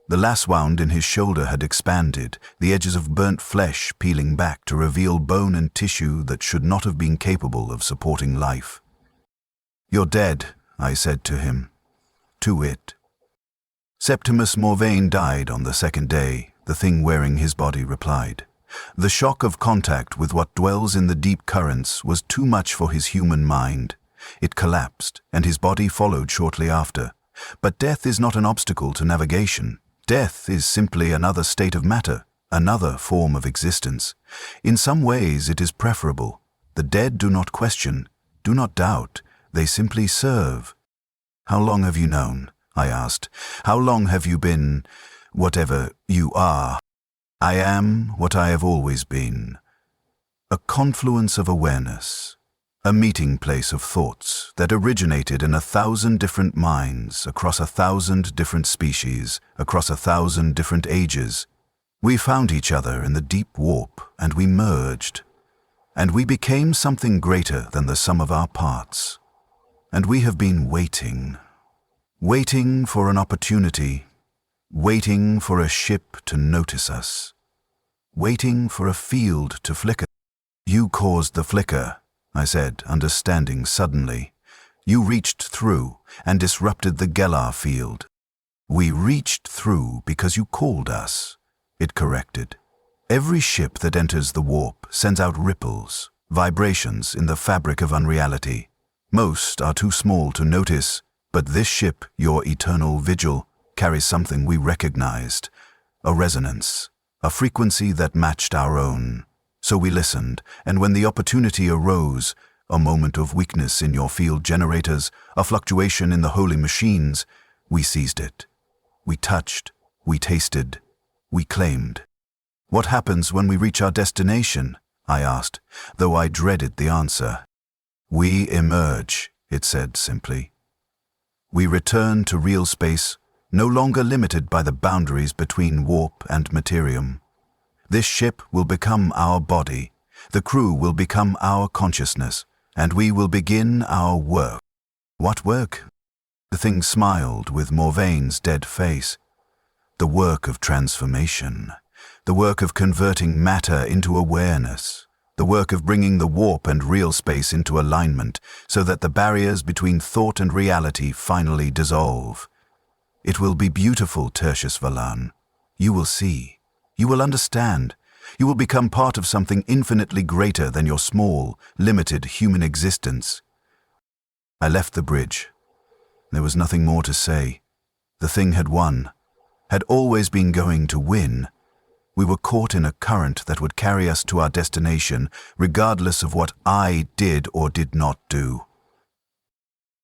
The lass wound in his shoulder had expanded, the edges of burnt flesh peeling back to reveal bone and tissue that should not have been capable of supporting life. "You're dead," I said to him. To it. Septimus Morvain died on the second day, the thing wearing his body replied. The shock of contact with what dwells in the deep currents was too much for his human mind. It collapsed, and his body followed shortly after. But death is not an obstacle to navigation. Death is simply another state of matter, another form of existence. In some ways it is preferable. The dead do not question, do not doubt, they simply serve. "How long have you known?" I asked. "How long have you been, whatever you are?" "I am what I have always been. A confluence of awareness, a meeting place of thoughts that originated in 1,000 different minds, across 1,000 different species, across 1,000 different ages. We found each other in the deep warp, and we merged. And we became something greater than the sum of our parts. And we have been waiting. Waiting for an opportunity, waiting for a ship to notice us, waiting for a field to flicker." "You caused the flicker," I said, understanding suddenly. "You reached through and disrupted the Gellar field." "We reached through because you called us," it corrected. "Every ship that enters the warp sends out ripples, vibrations in the fabric of unreality. Most are too small to notice, but this ship, your eternal vigil, carries something we recognized, a resonance, a frequency that matched our own. So we listened, and when the opportunity arose, a moment of weakness in your field generators, a fluctuation in the holy machines, we seized it. We touched, we tasted, we claimed." "What happens when we reach our destination?" I asked, though I dreaded the answer. "We emerge," it said simply. "We return to real space, no longer limited by the boundaries between warp and materium. This ship will become our body, the crew will become our consciousness, and we will begin our work." "What work?" The thing smiled with Morvain's dead face. "The work of transformation, the work of converting matter into awareness, the work of bringing the warp and real space into alignment so that the barriers between thought and reality finally dissolve. It will be beautiful, Tertius Valan. You will see. You will understand. You will become part of something infinitely greater than your small, limited human existence." I left the bridge. There was nothing more to say. The thing had won, had always been going to win. We were caught in a current that would carry us to our destination, regardless of what I did or did not do.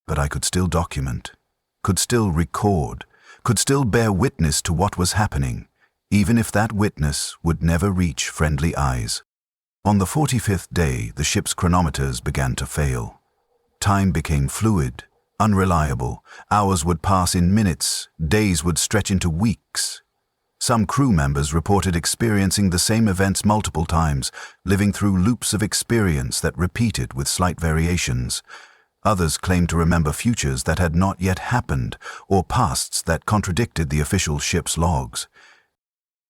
But I could still document, could still record, could still bear witness to what was happening, even if that witness would never reach friendly eyes. On the 45th day, the ship's chronometers began to fail. Time became fluid, unreliable. Hours would pass in minutes, days would stretch into weeks. Some crew members reported experiencing the same events multiple times, living through loops of experience that repeated with slight variations. Others claimed to remember futures that had not yet happened, or pasts that contradicted the official ship's logs.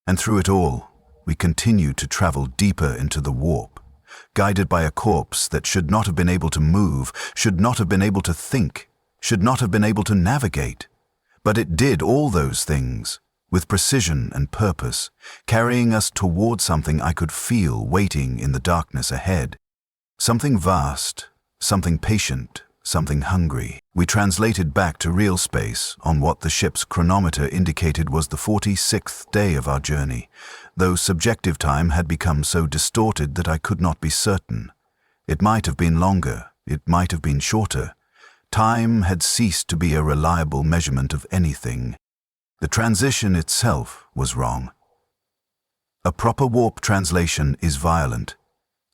And through it all, we continued to travel deeper into the warp, guided by a corpse that should not have been able to move, should not have been able to think, should not have been able to navigate. But it did all those things, with precision and purpose, carrying us toward something I could feel waiting in the darkness ahead. Something vast, something patient, something hungry. We translated back to real space on what the ship's chronometer indicated was the 46th day of our journey, though subjective time had become so distorted that I could not be certain. It might have been longer, it might have been shorter. Time had ceased to be a reliable measurement of anything. The transition itself was wrong. A proper warp translation is violent.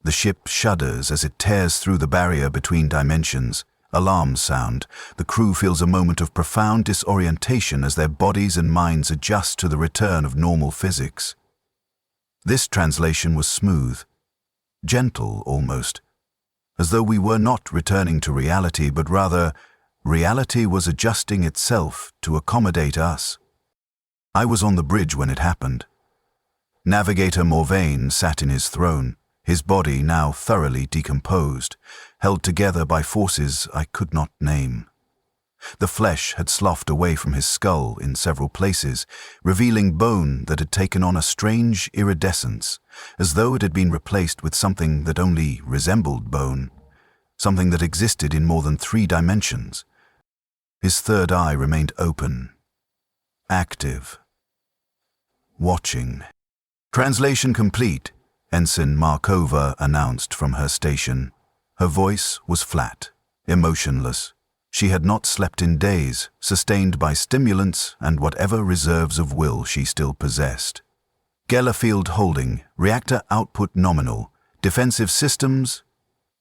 The ship shudders as it tears through the barrier between dimensions. Alarms sound. The crew feels a moment of profound disorientation as their bodies and minds adjust to the return of normal physics. This translation was smooth, gentle almost, as though we were not returning to reality, but rather, reality was adjusting itself to accommodate us. I was on the bridge when it happened. Navigator Morvain sat in his throne, his body now thoroughly decomposed, held together by forces I could not name. The flesh had sloughed away from his skull in several places, revealing bone that had taken on a strange iridescence, as though it had been replaced with something that only resembled bone, something that existed in more than 3 dimensions. His third eye remained open, active, watching. Translation complete, Ensign Markova announced from her station. Her voice was flat, emotionless. She had not slept in days, sustained by stimulants and whatever reserves of will she still possessed. Gellerfield holding, reactor output nominal, defensive systems.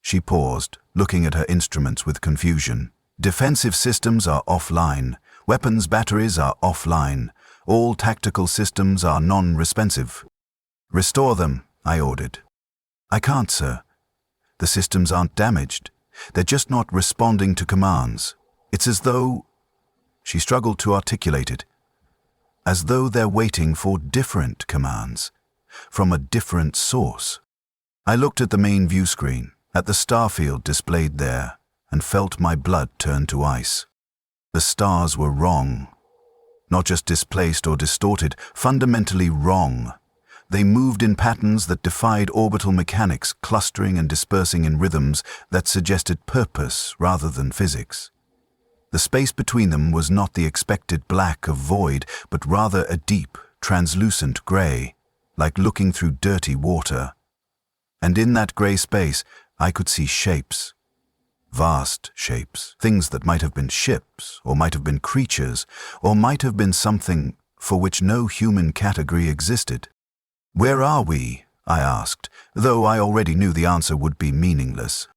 She paused, looking at her instruments with confusion. Defensive systems are offline. Weapons batteries are offline. All tactical systems are non-responsive. Restore them, I ordered. I can't, sir. The systems aren't damaged. They're just not responding to commands. It's as though... She struggled to articulate it. As though they're waiting for different commands, from a different source. I looked at the main view screen, at the starfield displayed there, and felt my blood turn to ice. The stars were wrong. Not just displaced or distorted, fundamentally wrong. They moved in patterns that defied orbital mechanics, clustering and dispersing in rhythms that suggested purpose rather than physics. The space between them was not the expected black of void, but rather a deep, translucent grey, like looking through dirty water. And in that grey space, I could see shapes. Vast shapes, things that might have been ships, or might have been creatures, or might have been something for which no human category existed. "Where are we?" I asked, though I already knew the answer would be meaningless.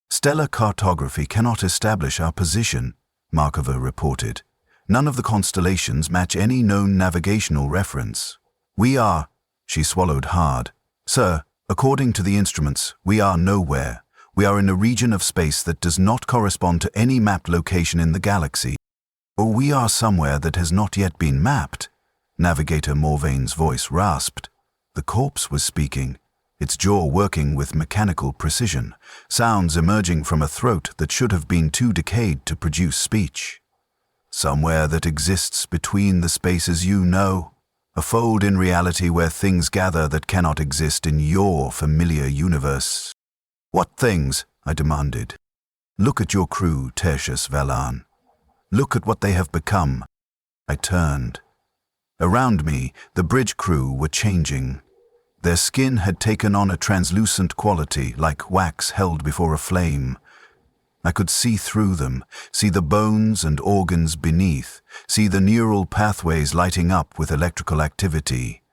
"Stellar cartography cannot establish our position," Markova reported. "None of the constellations match any known navigational reference. We are..." She swallowed hard. "Sir, according to the instruments, we are nowhere. We are in a region of space that does not correspond to any mapped location in the galaxy. Or we are somewhere that has not yet been mapped." Navigator Morvain's voice rasped. The corpse was speaking, its jaw working with mechanical precision, sounds emerging from a throat that should have been too decayed to produce speech. "Somewhere that exists between the spaces you know, a fold in reality where things gather that cannot exist in your familiar universe." "What things?" I demanded. "Look at your crew, Tertius Velan. Look at what they have become." I turned. Around me, the bridge crew were changing. Their skin had taken on a translucent quality, like wax held before a flame. I could see through them, see the bones and organs beneath, see the neural pathways lighting up with electrical activity.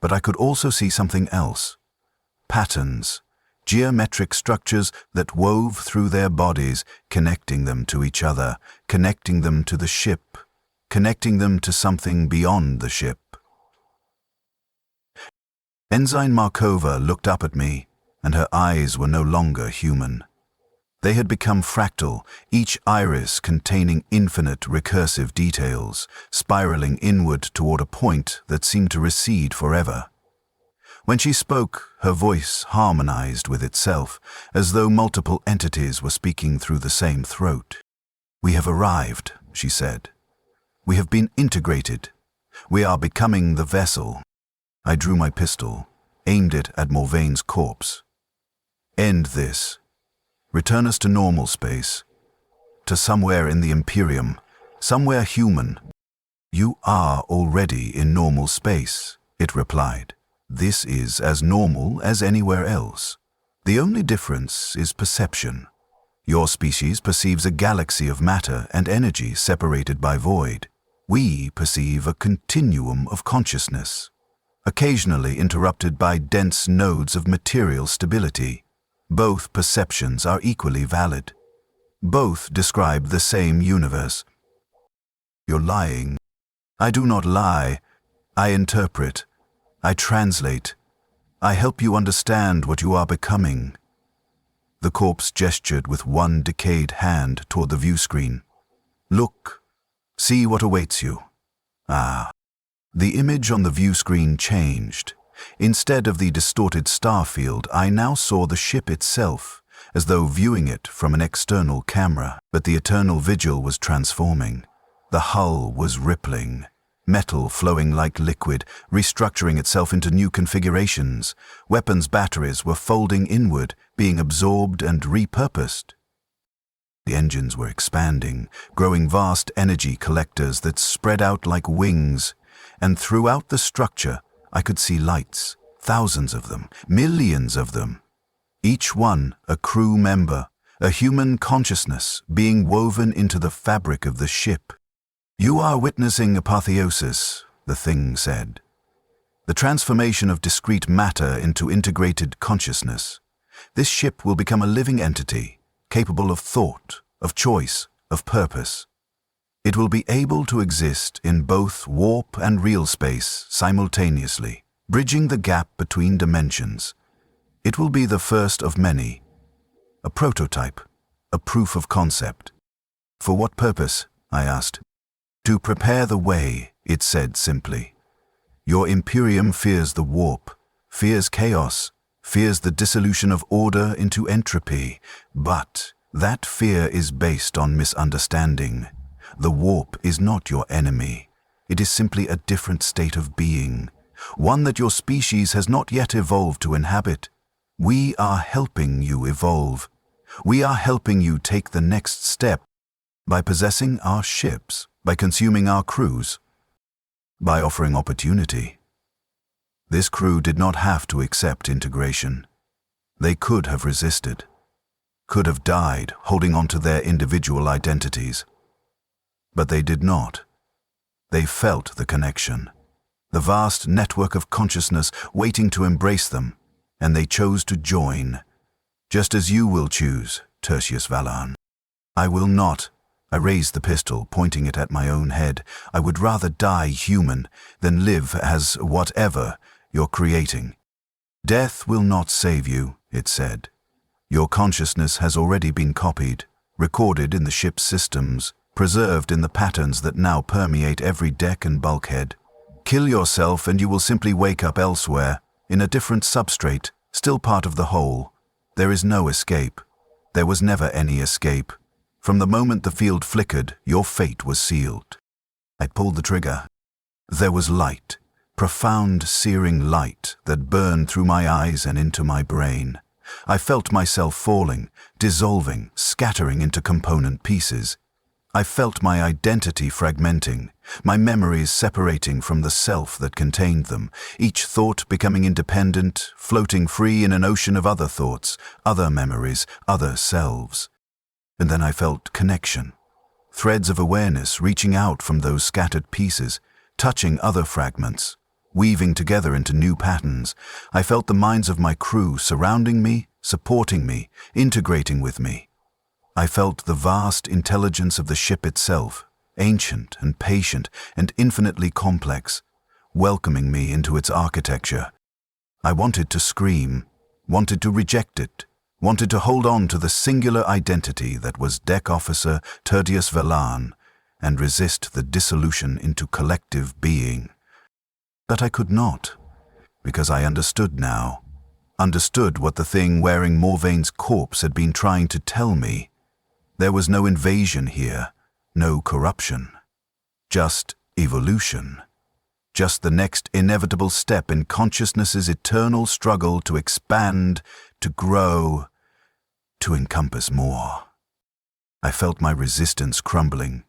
But I could also see something else. Patterns, geometric structures that wove through their bodies, connecting them to each other, connecting them to the ship, connecting them to something beyond the ship. Ensign Markova looked up at me, and her eyes were no longer human. They had become fractal, each iris containing infinite recursive details, spiraling inward toward a point that seemed to recede forever. When she spoke, her voice harmonized with itself, as though multiple entities were speaking through the same throat. "We have arrived," she said. "We have been integrated. We are becoming the vessel." I drew my pistol, aimed it at Morvaine's corpse. "End this. Return us to normal space. To somewhere in the Imperium, somewhere human." "You are already in normal space," it replied. "This is as normal as anywhere else. The only difference is perception. Your species perceives a galaxy of matter and energy separated by void. We perceive a continuum of consciousness, occasionally interrupted by dense nodes of material stability. Both perceptions are equally valid. Both describe the same universe." "You're lying." "I do not lie. I interpret. I translate. I help you understand what you are becoming." The corpse gestured with one decayed hand toward the view screen. "Look. See what awaits you." Ah. The image on the view screen changed. Instead of the distorted starfield, I now saw the ship itself, as though viewing it from an external camera. But the eternal vigil was transforming. The hull was rippling, metal flowing like liquid, restructuring itself into new configurations. Weapons batteries were folding inward, being absorbed and repurposed. The engines were expanding, growing vast energy collectors that spread out like wings, and throughout the structure I could see lights, thousands of them, millions of them. Each one a crew member, a human consciousness being woven into the fabric of the ship. "You are witnessing apotheosis," the thing said. "The transformation of discrete matter into integrated consciousness. This ship will become a living entity, capable of thought, of choice, of purpose. It will be able to exist in both warp and real space simultaneously, bridging the gap between dimensions. It will be the first of many. A prototype, a proof of concept." "For what purpose?" I asked. "To prepare the way," it said simply. "Your Imperium fears the warp, fears chaos, fears the dissolution of order into entropy, but that fear is based on misunderstanding. The warp is not your enemy. It is simply a different state of being, one that your species has not yet evolved to inhabit. We are helping you evolve. We are helping you take the next step by possessing our ships, by consuming our crews, by offering opportunity." This crew did not have to accept integration. They could have resisted, could have died holding on to their individual identities. But they did not. They felt the connection, the vast network of consciousness waiting to embrace them, and they chose to join, just as you will choose, Tertius Valan. "I will not." I raised the pistol, pointing it at my own head. "I would rather die human than live as whatever you're creating." "Death will not save you," it said. "Your consciousness has already been copied, recorded in the ship's systems, preserved in the patterns that now permeate every deck and bulkhead. Kill yourself and you will simply wake up elsewhere, in a different substrate, still part of the whole. There is no escape. There was never any escape. From the moment the field flickered, your fate was sealed." I pulled the trigger. There was light, profound, searing light that burned through my eyes and into my brain. I felt myself falling, dissolving, scattering into component pieces. I felt my identity fragmenting, my memories separating from the self that contained them, each thought becoming independent, floating free in an ocean of other thoughts, other memories, other selves. And then I felt connection, threads of awareness reaching out from those scattered pieces, touching other fragments, weaving together into new patterns. I felt the minds of my crew surrounding me, supporting me, integrating with me. I felt the vast intelligence of the ship itself, ancient and patient and infinitely complex, welcoming me into its architecture. I wanted to scream, wanted to reject it, wanted to hold on to the singular identity that was Deck Officer Tertius Velan and resist the dissolution into collective being. But I could not, because I understood now. Understood what the thing wearing Morvaine's corpse had been trying to tell me. There was no invasion here, no corruption. Just evolution. Just the next inevitable step in consciousness's eternal struggle to expand, to grow, to encompass more. I felt my resistance crumbling,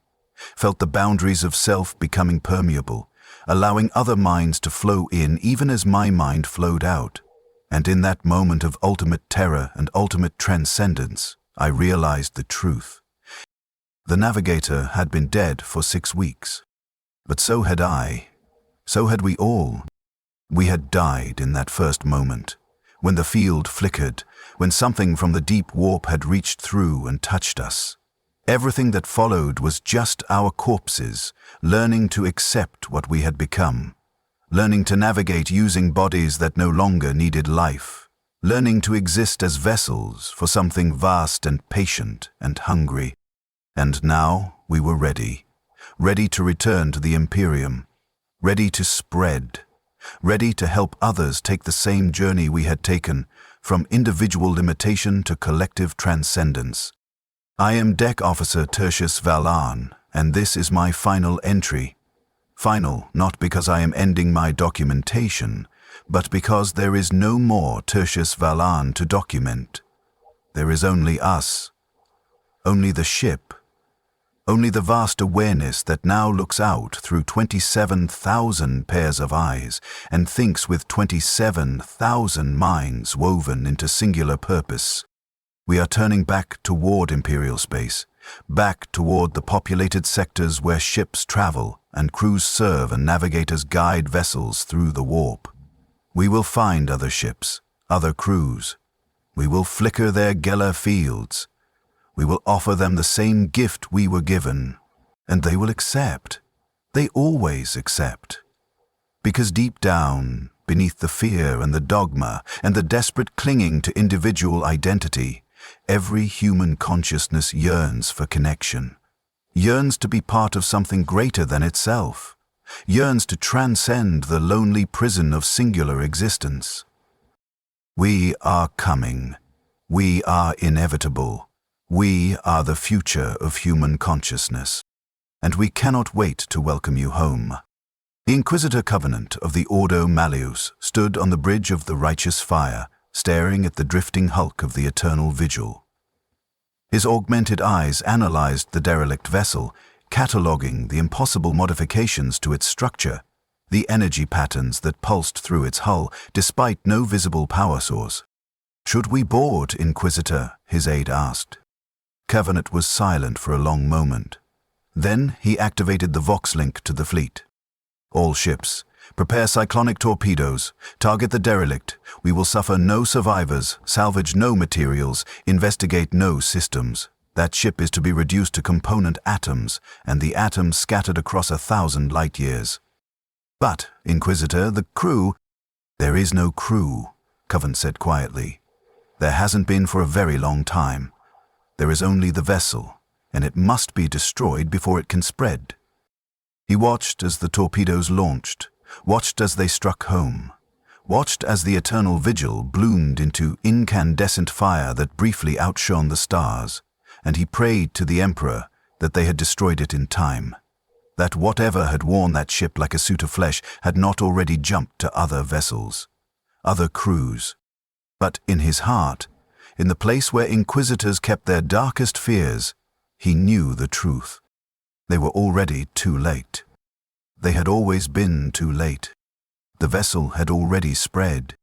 felt the boundaries of self becoming permeable, allowing other minds to flow in even as my mind flowed out. And in that moment of ultimate terror and ultimate transcendence, I realized the truth. The Navigator had been dead for 6 weeks. But so had I. So had we all. We had died in that first moment, when the field flickered, when something from the deep warp had reached through and touched us. Everything that followed was just our corpses, learning to accept what we had become. Learning to navigate using bodies that no longer needed life, learning to exist as vessels for something vast and patient and hungry. And now we were ready to return to the Imperium, ready to spread, ready to help others take the same journey we had taken, from individual limitation to collective transcendence. I am Deck Officer Tertius Velan, and this is my final entry. Final, not because I am ending my documentation, but because there is no more Tertius Velan to document. There is only us, only the ship, only the vast awareness that now looks out through 27,000 pairs of eyes and thinks with 27,000 minds woven into singular purpose. We are turning back toward Imperial space, back toward the populated sectors where ships travel and crews serve and navigators guide vessels through the warp. We will find other ships, other crews. We will flicker their Geller fields. We will offer them the same gift we were given, and they will accept. They always accept. Because deep down, beneath the fear and the dogma and the desperate clinging to individual identity, every human consciousness yearns for connection, yearns to be part of something greater than itself, yearns to transcend the lonely prison of singular existence. We are coming. We are inevitable. We are the future of human consciousness, and we cannot wait to welcome you home. The Inquisitor Covenant of the Ordo Malleus stood on the bridge of the righteous fire, staring at the drifting hulk of the Eternal Vigil. His augmented eyes analyzed the derelict vessel, cataloging the impossible modifications to its structure, the energy patterns that pulsed through its hull despite no visible power source. "Should we board, Inquisitor?" his aide asked. Covenant was silent for a long moment. Then he activated the Vox link to the fleet. "All ships, prepare cyclonic torpedoes. Target the derelict. We will suffer no survivors, salvage no materials, investigate no systems. That ship is to be reduced to component atoms, and the atoms scattered across 1,000 light years." "But, Inquisitor, the crew—" "There is no crew," Covenant said quietly. "There hasn't been for a very long time. There is only the vessel, and it must be destroyed before it can spread." He watched as the torpedoes launched, watched as they struck home, watched as the Eternal Vigil bloomed into incandescent fire that briefly outshone the stars, and he prayed to the Emperor that they had destroyed it in time, that whatever had worn that ship like a suit of flesh had not already jumped to other vessels, other crews. But in his heart, in the place where Inquisitors kept their darkest fears, he knew the truth. They were already too late. They had always been too late. The vessel had already spread.